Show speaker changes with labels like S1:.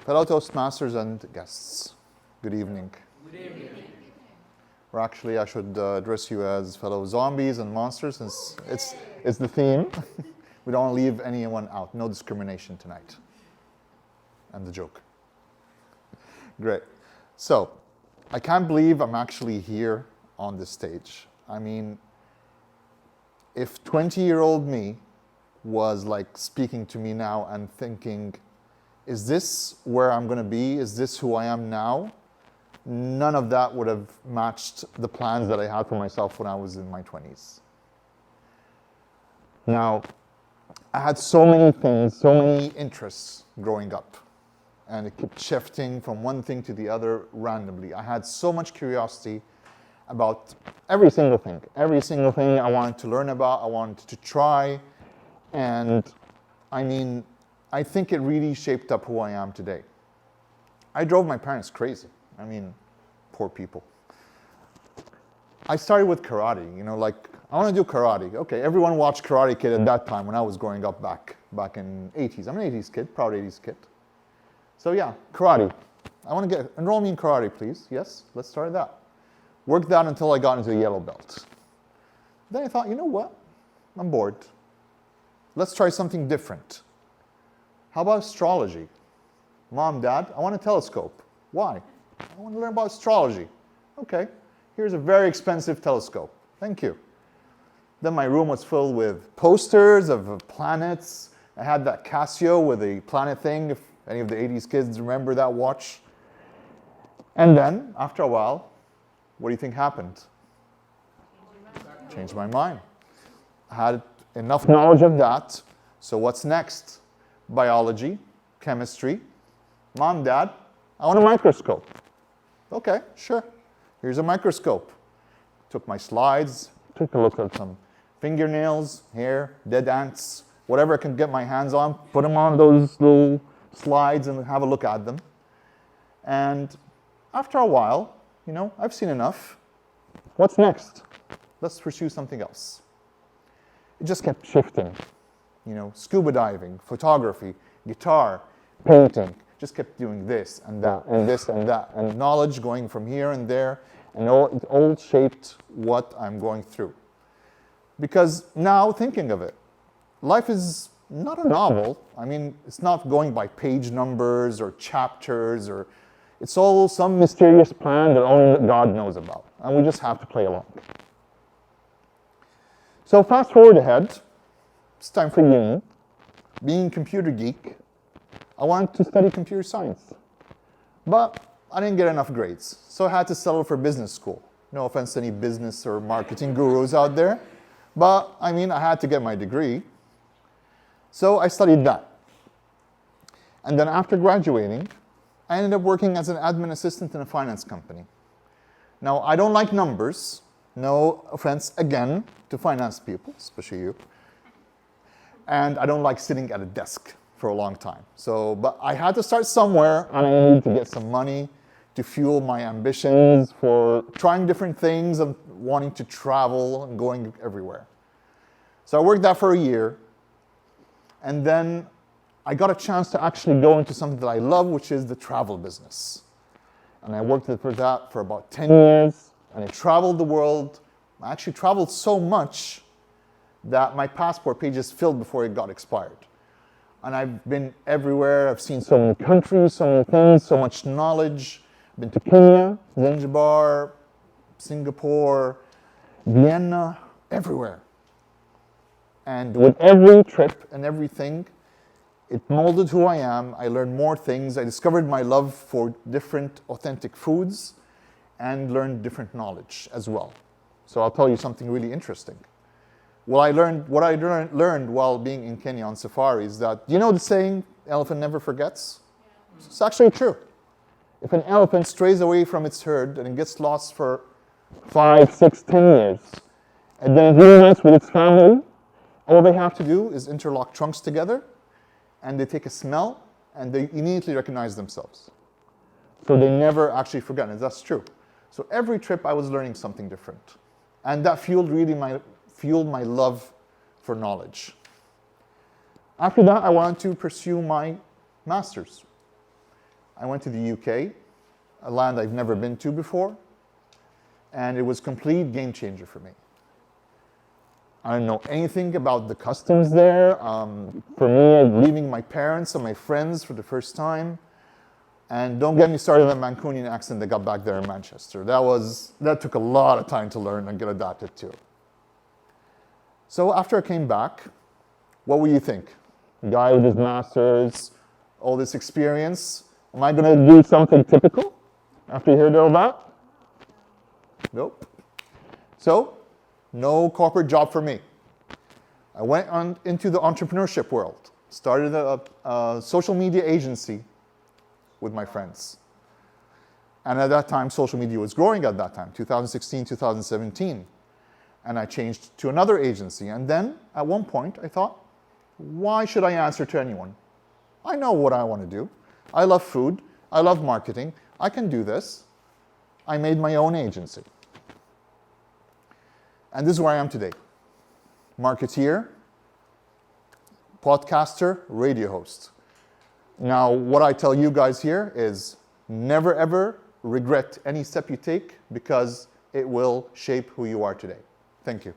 S1: Fellow Toastmasters and guests, good evening.
S2: Good evening.
S1: Or actually, I should address you as fellow zombies and monsters, since it's the theme. We don't want to leave anyone out. No discrimination tonight. And the joke. Great. So, I can't believe I'm actually here on this stage. I mean, if 20-year-old me was like speaking to me now and thinking, is this where I'm going to be? Is this who I am now? None of that would have matched the plans that I had for myself when I was in my 20s. Now, I had so many things, so many interests growing up. And it kept shifting from one thing to the other randomly. I had so much curiosity about every single thing. Every single thing I wanted to learn about, I wanted to try. And I mean, I think it really shaped up who I am today. I drove my parents crazy. I mean, poor people. I started with karate, like, I want to do karate. Okay, everyone watched Karate Kid at that time when I was growing up back in 80s. I'm an 80s kid, proud 80s kid. So yeah, karate. I want to enroll me in karate, please. Yes, let's start that. Worked that until I got into a yellow belt. Then I thought, you know what? I'm bored. Let's try something different. How about astrology? Mom, Dad, I want a telescope. Why? I want to learn about astrology. Okay, here's a very expensive telescope. Thank you. Then my room was filled with posters of planets. I had that Casio with a planet thing, if any of the 80s kids remember that watch. And then, after a while, what do you think happened? Changed my mind. I had enough knowledge of that, so what's next? Biology, chemistry. Mom, Dad, I want a microscope. Okay, sure. Here's a microscope. Took my slides, took a look at some fingernails, hair, dead ants, whatever I can get my hands on, put them on those little slides and have a look at them. And after a while, I've seen enough. What's next? Let's pursue something else. It just kept shifting. Scuba diving, photography, guitar, painting. Just kept doing this and that and this and that. And knowledge going from here and there. And it all shaped what I'm going through. Because now, thinking of it, life is not a novel. I mean, it's not going by page numbers or chapters, or it's all some mysterious plan that only God knows about. And we just have to play along. So fast forward ahead. It's time for uni. Being a computer geek, I wanted to study computer science. But I didn't get enough grades, so I had to settle for business school. No offense to any business or marketing gurus out there. But, I mean, I had to get my degree. So I studied that. And then after graduating, I ended up working as an admin assistant in a finance company. Now, I don't like numbers. No offense, again, to finance people, especially you. And I don't like sitting at a desk for a long time. But I had to start somewhere, and I needed to get some money to fuel my ambitions for trying different things and wanting to travel and going everywhere. So I worked that for a year, and then I got a chance to actually go into something that I love, which is the travel business. And I worked for that for about 10 years, and I traveled the world. I actually traveled so much that my passport pages filled before it got expired. And I've been everywhere. I've seen so many countries, so many things, so much knowledge. I've been to Kenya, Zanzibar, Singapore, Vienna, everywhere. And with every trip and everything, it molded who I am. I learned more things. I discovered my love for different authentic foods and learned different knowledge as well. So I'll tell you something really interesting. What I learned while being in Kenya on safari is that, you know the saying, elephant never forgets? Yeah. It's actually true. If an elephant strays away from its herd and it gets lost for 5, 6, 10 years, and then it reunites with its family, all they have to do is interlock trunks together, and they take a smell, and they immediately recognize themselves. So they never actually forget, and that's true. So every trip I was learning something different. And that fueled my love for knowledge. After that, I wanted to pursue my master's. I went to the UK, a land I've never been to before, and it was a complete game changer for me. I don't know anything about the customs there. For me, leaving my parents and my friends for the first time, and don't get me started on the Mancunian accent that got back there in Manchester. That took a lot of time to learn and get adapted to. So after I came back, what would you think? A guy with his master's, all this experience, am I going to do something typical after you heard all that? Nope. So, no corporate job for me. I went on into the entrepreneurship world, started a social media agency with my friends. And at that time, social media was growing at that time, 2016, 2017. And I changed to another agency. And then, at one point, I thought, why should I answer to anyone? I know what I want to do. I love food. I love marketing. I can do this. I made my own agency. And this is where I am today. Marketeer, podcaster, radio host. Now, what I tell you guys here is never ever regret any step you take because it will shape who you are today. Thank you.